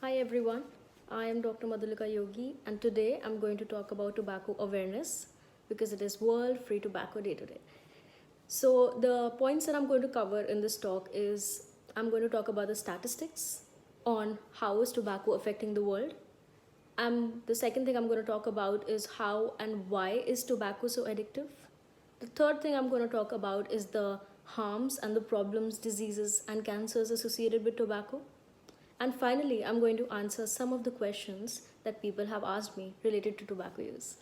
Hi everyone, I am Dr. Madhulika Yogi and today I'm going to talk about tobacco awareness because it is World Free Tobacco Day today. So the points that I'm going to cover in this talk is I'm going to talk about the statistics on how is tobacco affecting the world. The second thing I'm going to talk about is how and why is tobacco so addictive. The third thing I'm going to talk about is the harms and the problems, diseases and cancers associated with tobacco. And finally, I'm going to answer some of the questions that people have asked me related to tobacco use.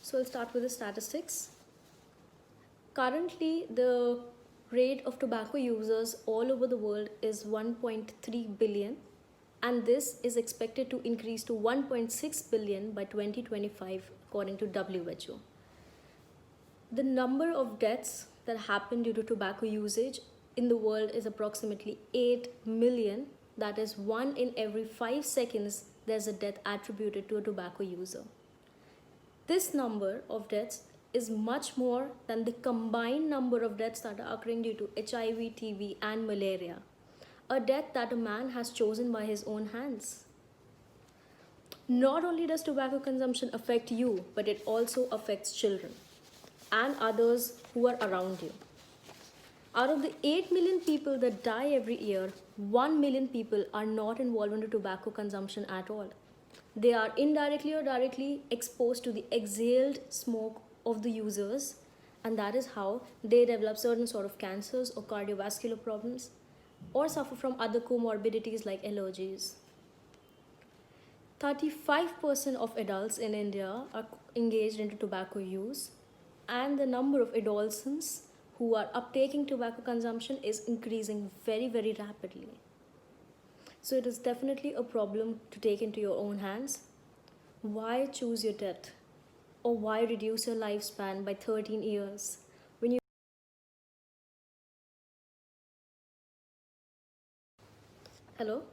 So I'll start with the statistics. Currently, the rate of tobacco users all over the world is 1.3 billion, and this is expected to increase to 1.6 billion by 2025, according to WHO. The number of deaths that happen due to tobacco usage in the world is approximately 8 million. That is, 1 in every 5 seconds, there's a death attributed to a tobacco user. This number of deaths is much more than the combined number of deaths that are occurring due to HIV, TB, and malaria. A death that a man has chosen by his own hands. Not only does tobacco consumption affect you, but it also affects children and others who are around you. Out of the 8 million people that die every year, 1 million people are not involved in tobacco consumption at all. They are indirectly or directly exposed to the exhaled smoke of the users, and that is how they develop certain sort of cancers or cardiovascular problems or suffer from other comorbidities like allergies. 35% of adults in India are engaged into tobacco use, and the number of adolescents who are uptaking tobacco consumption is increasing very, very rapidly. So it is definitely a problem to take into your own hands. Why choose your death? Or why reduce your lifespan by 13 years when you Hello?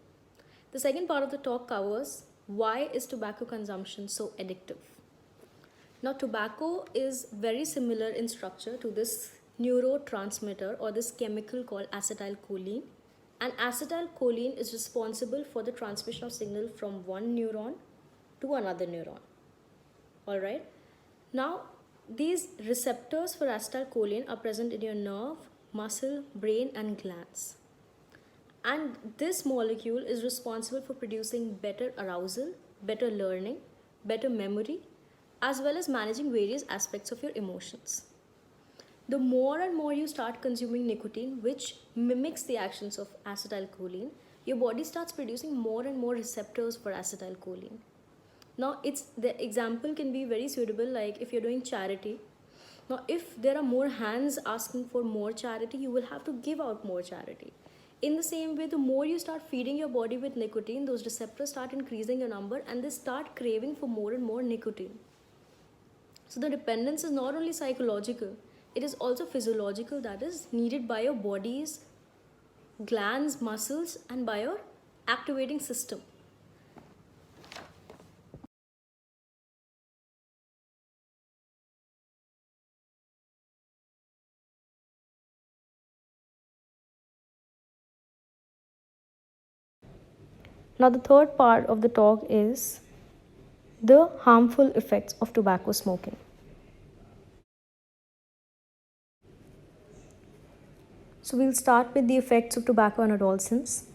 The second part of the talk covers why is tobacco consumption so addictive? Now, tobacco is very similar in structure to this neurotransmitter or this chemical called acetylcholine. And acetylcholine is responsible for the transmission of signal from one neuron to another neuron. All right. Now, these receptors for acetylcholine are present in your nerve, muscle, brain, and glands. And this molecule is responsible for producing better arousal, better learning, better memory, as well as managing various aspects of your emotions. The more and more you start consuming nicotine, which mimics the actions of acetylcholine, your body starts producing more and more receptors for acetylcholine. Now, the example can be very suitable, like if you're doing charity. Now, if there are more hands asking for more charity, you will have to give out more charity. In the same way, the more you start feeding your body with nicotine, those receptors start increasing your number and they start craving for more and more nicotine. So the dependence is not only psychological, it is also physiological, that is needed by your body's glands, muscles, and by your activating system. Now, the third part of the talk is the harmful effects of tobacco smoking. So, we'll start with the effects of tobacco on adolescents.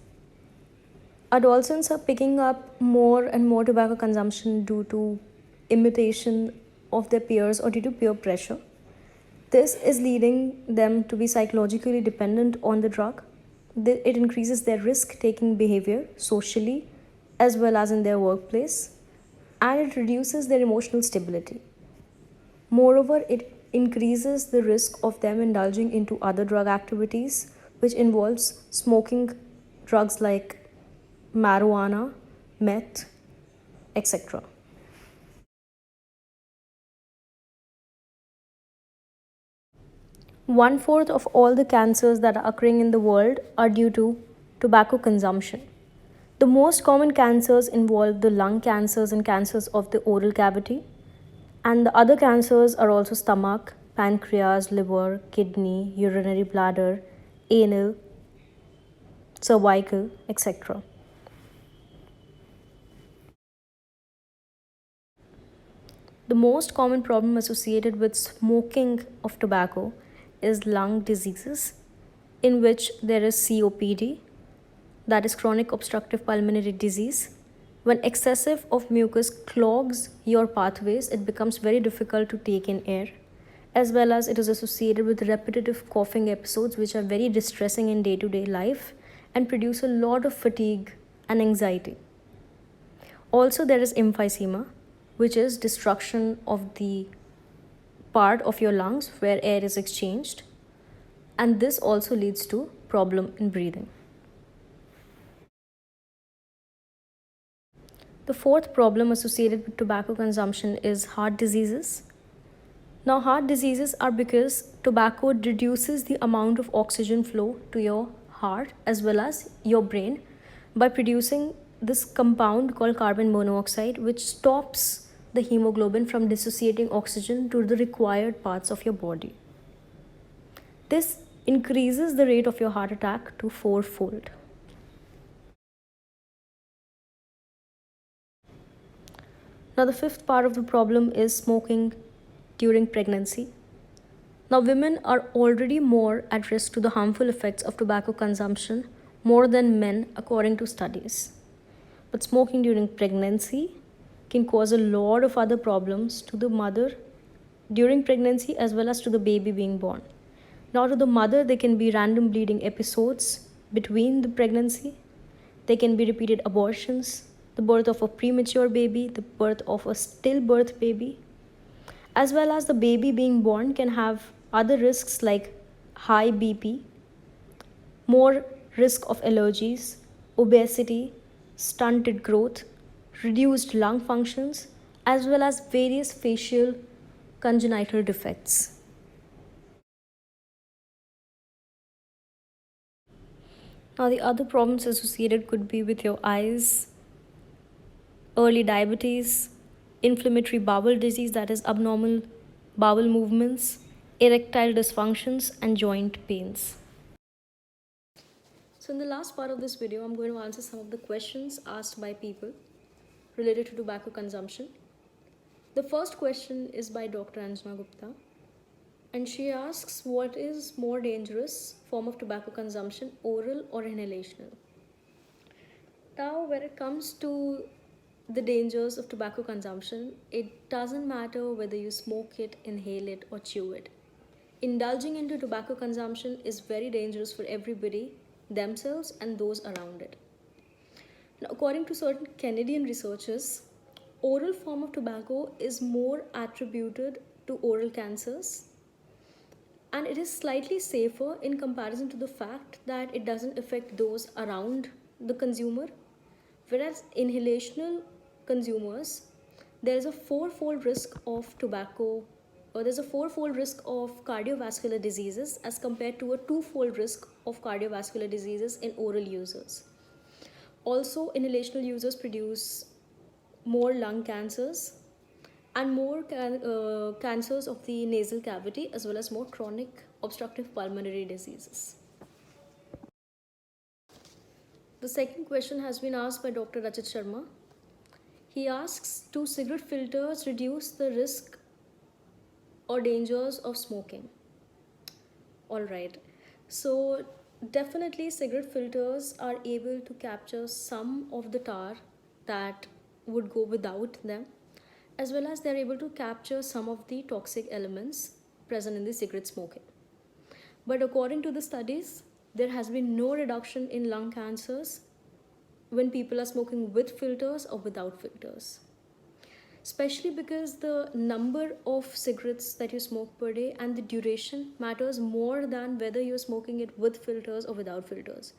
Adolescents are picking up more and more tobacco consumption due to imitation of their peers or due to peer pressure. This is leading them to be psychologically dependent on the drug. It increases their risk taking behavior socially as well as in their workplace, and it reduces their emotional stability. Moreover, it increases the risk of them indulging into other drug activities, which involves smoking drugs like marijuana, meth, etc. One fourth of all the cancers that are occurring in the world are due to tobacco consumption. The most common cancers involve the lung cancers and cancers of the oral cavity, and the other cancers are also stomach, pancreas, liver, kidney, urinary bladder, anal, cervical, etc. The most common problem associated with smoking of tobacco is lung diseases, in which there is COPD, that is chronic obstructive pulmonary disease. When excessive of mucus clogs your pathways, it becomes very difficult to take in air, as well as it is associated with repetitive coughing episodes, which are very distressing in day to day life and produce a lot of fatigue and anxiety. Also, there is emphysema, which is destruction of the part of your lungs where air is exchanged, and this also leads to problem in breathing. The fourth problem associated with tobacco consumption is heart diseases. Now, heart diseases are because tobacco reduces the amount of oxygen flow to your heart as well as your brain by producing this compound called carbon monoxide, which stops the hemoglobin from dissociating oxygen to the required parts of your body. This increases the rate of your heart attack to fourfold. Now, the fifth part of the problem is smoking during pregnancy. Now, women are already more at risk to the harmful effects of tobacco consumption more than men, according to studies. But smoking during pregnancy can cause a lot of other problems to the mother during pregnancy as well as to the baby being born. Now, to the mother, there can be random bleeding episodes between the pregnancy, there can be repeated abortions, the birth of a premature baby, the birth of a stillbirth baby, as well as the baby being born can have other risks like high BP, more risk of allergies, obesity, stunted growth, reduced lung functions, as well as various facial congenital defects. Now, the other problems associated could be with your eyes, early diabetes, inflammatory bowel disease, that is, abnormal bowel movements, erectile dysfunctions, and joint pains. So, in the last part of this video, I'm going to answer some of the questions asked by people related to tobacco consumption. The first question is by Dr. Anjana Gupta, and she asks, what is more dangerous form of tobacco consumption, oral or inhalational? Now, when it comes to the dangers of tobacco consumption, it doesn't matter whether you smoke it, inhale it, or chew it. Indulging into tobacco consumption is very dangerous for everybody, themselves and those around it. Now, according to certain Canadian researchers, oral form of tobacco is more attributed to oral cancers, and it is slightly safer in comparison to the fact that it doesn't affect those around the consumer. Whereas inhalational consumers, there is a fourfold risk of tobacco, or there's a fourfold risk of cardiovascular diseases as compared to a twofold risk of cardiovascular diseases in oral users. Also, inhalational users produce more lung cancers and more cancers of the nasal cavity, as well as more chronic obstructive pulmonary diseases. The second question has been asked by Dr. Rachit Sharma. He asks, do cigarette filters reduce the risk or dangers of smoking? All right. So, definitely, cigarette filters are able to capture some of the tar that would go without them, as well as they're able to capture some of the toxic elements present in the cigarette smoking. But according to the studies, there has been no reduction in lung cancers when people are smoking with filters or without filters. Especially because the number of cigarettes that you smoke per day and the duration matters more than whether you're smoking it with filters or without filters.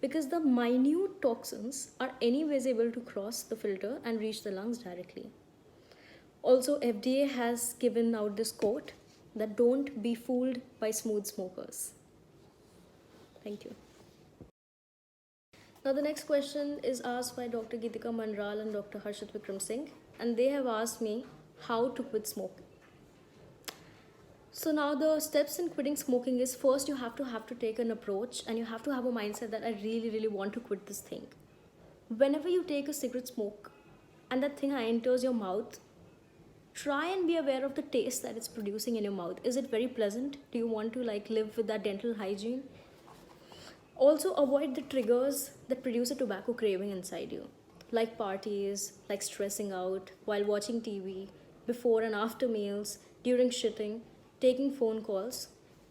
because the minute toxins are anyways able to cross the filter and reach the lungs directly. Also, FDA has given out this quote that don't be fooled by smooth smokers. Thank you. Now the next question is asked by Dr. Geetika Mandral and Dr. Harshit Vikram Singh, and they have asked me how to quit smoking. So now the steps in quitting smoking is, first you have to take an approach and you have to have a mindset that I really want to quit this thing. Whenever you take a cigarette smoke and that thing enters your mouth, try and be aware of the taste that it's producing in your mouth. Is it very pleasant? Do you want to live with that dental hygiene? Also avoid the triggers that produce a tobacco craving inside you, like parties, like stressing out, while watching TV, before and after meals, during shitting, taking phone calls.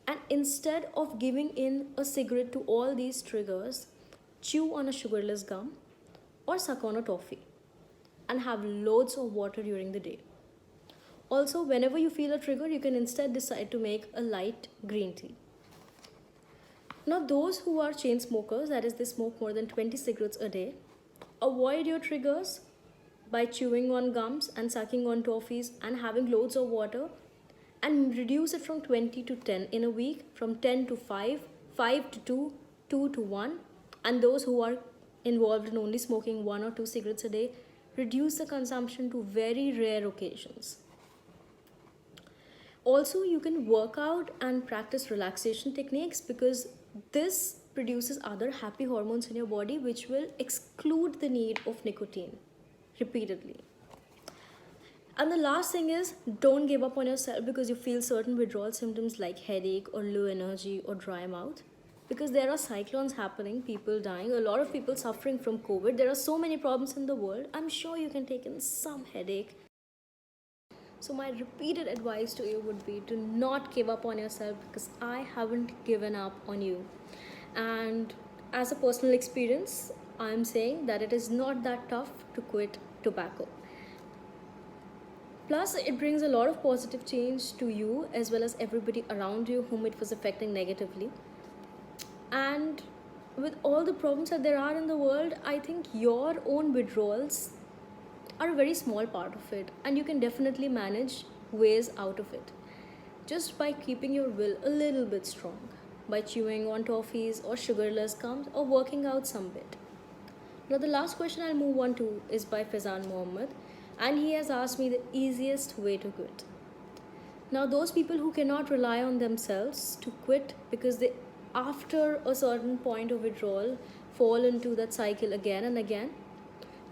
And instead of giving in a cigarette to all these triggers, chew on a sugarless gum or suck on a toffee and have loads of water during the day. Also, whenever you feel a trigger, you can instead decide to make a light green tea. Now, those who are chain smokers, that is, they smoke more than 20 cigarettes a day, avoid your triggers by chewing on gums and sucking on toffees and having loads of water, and reduce it from 20 to 10 in a week, from 10 to 5, 5 to 2, 2 to 1. And those who are involved in only smoking 1 or 2 cigarettes a day, reduce the consumption to very rare occasions. Also, you can work out and practice relaxation techniques, because this produces other happy hormones in your body which will exclude the need of nicotine repeatedly. And the last thing is, don't give up on yourself because you feel certain withdrawal symptoms like headache or low energy or dry mouth. Because there are cyclones happening, people dying, a lot of people suffering from COVID. There are so many problems in the world. I'm sure you can take in some headache. So my repeated advice to you would be to not give up on yourself, because I haven't given up on you. And as a personal experience, I'm saying that it is not that tough to quit tobacco. Plus, it brings a lot of positive change to you as well as everybody around you whom it was affecting negatively. And with all the problems that there are in the world, I think your own withdrawals are a very small part of it, and you can definitely manage ways out of it just by keeping your will a little bit strong, by chewing on toffees or sugarless gums or working out some bit. Now, the last question I'll move on to is by Faizan Mohammed, and he has asked me the easiest way to quit. Now, those people who cannot rely on themselves to quit because they, after a certain point of withdrawal, fall into that cycle again and again,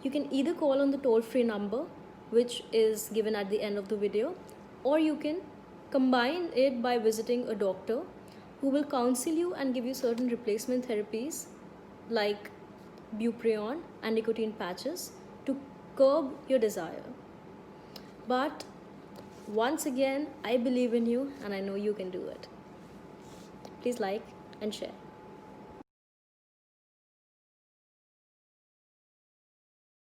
you can either call on the toll-free number, which is given at the end of the video, or you can combine it by visiting a doctor who will counsel you and give you certain replacement therapies like bupropion and nicotine patches to curb your desire. But once again, I believe in you and I know you can do it. Please like and share.